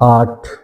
8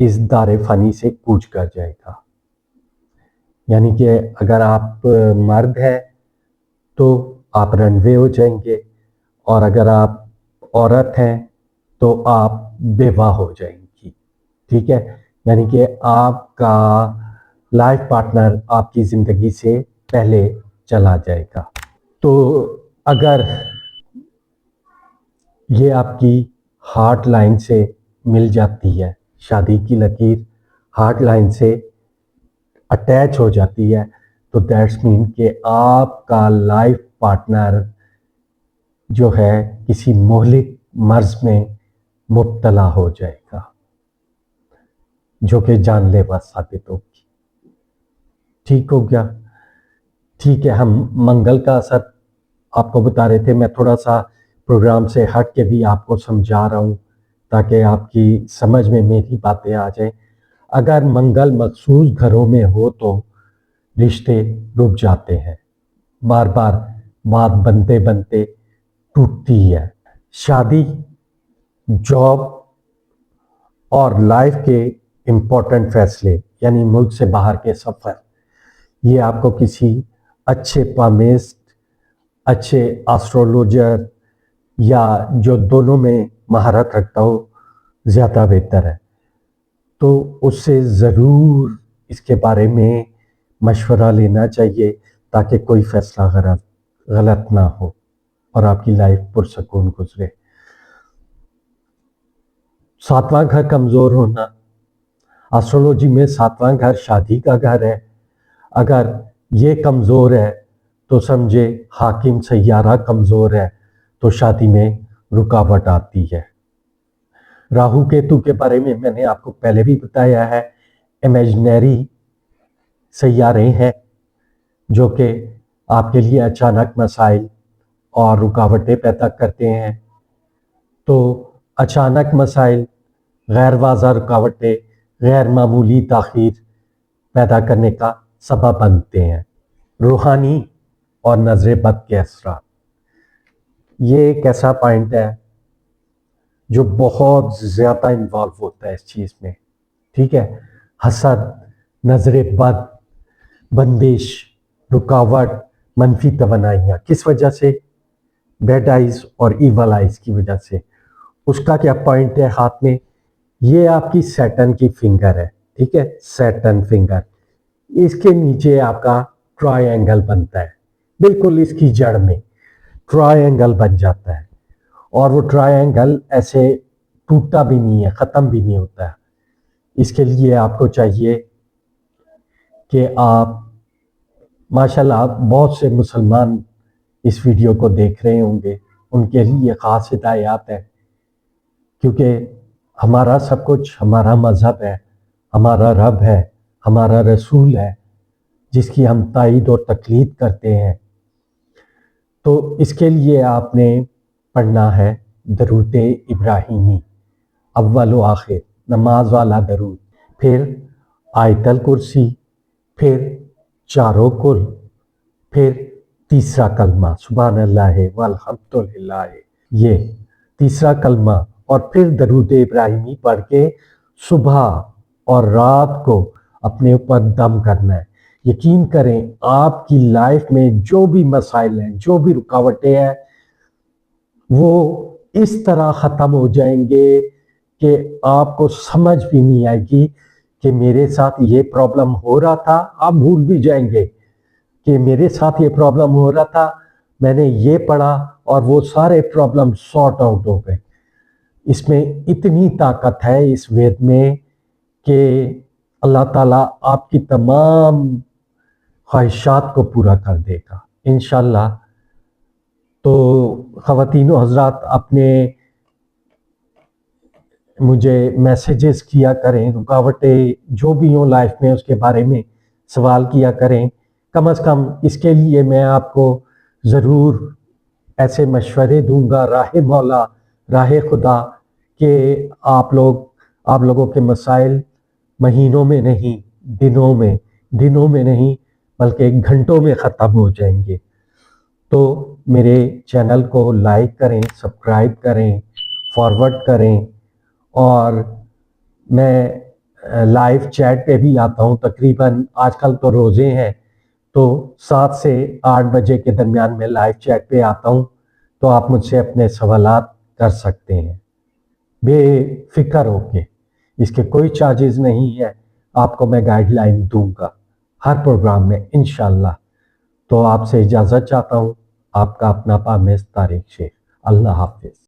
اس دار فانی سے کوچ کر جائے گا. یعنی کہ اگر آپ مرد ہیں تو آپ رنوے ہو جائیں گے، اور اگر آپ عورت ہیں تو آپ بیوہ ہو جائیں گی. ٹھیک ہے، یعنی کہ آپ کا لائف پارٹنر آپ کی زندگی سے پہلے چلا جائے گا. تو اگر یہ آپ کی ہارٹ لائن سے مل جاتی ہے، شادی کی لکیر ہارٹ لائن سے اٹیچ ہو جاتی ہے، تو دیٹس مین کہ آپ کا لائف پارٹنر جو ہے کسی مہلک مرض میں مبتلا ہو جائے گا جو کہ جان لیوا ثابت ہوگی. ٹھیک ہو گیا؟ ٹھیک ہے، ہم منگل کا اثر آپ کو بتا رہے تھے. میں تھوڑا سا پروگرام سے ہٹ کے بھی آپ کو سمجھا رہا ہوں تاکہ آپ کی سمجھ میں میری باتیں آ جائیں. اگر منگل مخصوص گھروں میں ہو تو رشتے رک جاتے ہیں، بار بار بات بنتے بنتے ٹوٹتی ہے. شادی، جاب اور لائف کے امپورٹنٹ فیصلے یعنی ملک سے باہر کے سفر، یہ آپ کو کسی اچھے پامسٹ، اچھے ایسٹرولوجر یا جو دونوں میں مہارت رکھتا ہو زیادہ بہتر ہے. تو اس سے ضرور اس کے بارے میں مشورہ لینا چاہیے تاکہ کوئی فیصلہ غلط نہ ہو اور آپ کی لائف پرسکون گزرے. ساتواں گھر کمزور ہونا، ایسٹرولوجی میں ساتواں گھر شادی کا گھر ہے. اگر یہ کمزور ہے تو سمجھے حاکم سیارہ کمزور ہے تو شادی میں رکاوٹ آتی ہے. راہو کیتو کے بارے میں نے آپ کو پہلے بھی بتایا ہے، امیجنری سیارے ہیں جو کہ آپ کے لیے اچانک مسائل اور رکاوٹیں پیدا کرتے ہیں. تو اچانک مسائل، غیر واضح رکاوٹیں، غیر معمولی تاخیر پیدا کرنے کا سبب بنتے ہیں. روحانی اور نظر بد کے اثرات، یہ ایک ایسا پوائنٹ ہے جو بہت زیادہ انوالو ہوتا ہے اس چیز میں. ٹھیک ہے، حسد، نظر بد، بندش، رکاوٹ، منفی توانائیاں کس وجہ سے؟ بیڈ آئیز اور ایول آئیز کی وجہ سے. اس کا کیا پوائنٹ ہے ہاتھ میں؟ یہ آپ کی سیٹن کی فنگر ہے. ٹھیک ہے، سیٹن فنگر، اس کے نیچے آپ کا ٹرائی اینگل بنتا ہے. بالکل اس کی جڑ میں ٹرائی اینگل بن جاتا ہے، اور وہ ٹرائی اینگل ایسے ٹوٹتا بھی نہیں ہے، ختم بھی نہیں ہوتا ہے. اس کے لیے آپ کو چاہیے کہ آپ ماشاءاللہ بہت سے مسلمان اس ویڈیو کو دیکھ رہے ہوں گے، ان کے لیے خاص ہدایات ہے، کیونکہ ہمارا سب کچھ ہمارا مذہب ہے، ہمارا رب ہے، ہمارا رسول ہے جس کی ہم تائید اور تقلید کرتے ہیں. تو اس کے لیے آپ نے پڑھنا ہے درود ابراہیمی، اول و آخر نماز والا درود، پھر آیت الکرسی، پھر چاروں کل، پھر تیسرا کلمہ سبحان اللہ والحمد للہ، یہ تیسرا کلمہ، اور پھر درود ابراہیمی پڑھ کے صبح اور رات کو اپنے اوپر دم کرنا ہے. یقین کریں آپ کی لائف میں جو بھی مسائل ہیں، جو بھی رکاوٹیں ہیں، وہ اس طرح ختم ہو جائیں گے کہ آپ کو سمجھ بھی نہیں آئے گی کہ میرے ساتھ یہ پرابلم ہو رہا تھا. آپ بھول بھی جائیں گے کہ میرے ساتھ یہ پرابلم ہو رہا تھا، میں نے یہ پڑھا اور وہ سارے پرابلم سارٹ آؤٹ ہو گئے. اس میں اتنی طاقت ہے اس وید میں کہ اللہ تعالیٰ آپ کی تمام خواہشات کو پورا کر دے گا انشاءاللہ. تو خواتین و حضرات اپنے مجھے میسیجز کیا کریں، رکاوٹیں جو بھی ہوں لائف میں اس کے بارے میں سوال کیا کریں. کم از کم اس کے لیے میں آپ کو ضرور ایسے مشورے دوں گا، راہ مولا، راہ خدا، کہ آپ لوگوں کے مسائل مہینوں میں نہیں، دنوں میں نہیں بلکہ گھنٹوں میں ختم ہو جائیں گے. تو میرے چینل کو لائک کریں، سبسکرائب کریں، فارورڈ کریں، اور میں لائیو چیٹ پہ بھی آتا ہوں، تقریباً آج کل تو روزے ہیں تو 7 سے 8 بجے کے درمیان میں لائیو چیٹ پہ آتا ہوں، تو آپ مجھ سے اپنے سوالات کر سکتے ہیں بے فکر ہو کے۔ اس کے کوئی چارجز نہیں ہے، آپ کو میں گائیڈ لائن دوں گا ہر پروگرام میں انشاءاللہ۔ تو آپ سے اجازت چاہتا ہوں، آپ کا اپنا پامیز طارق شیخ۔ اللہ حافظ۔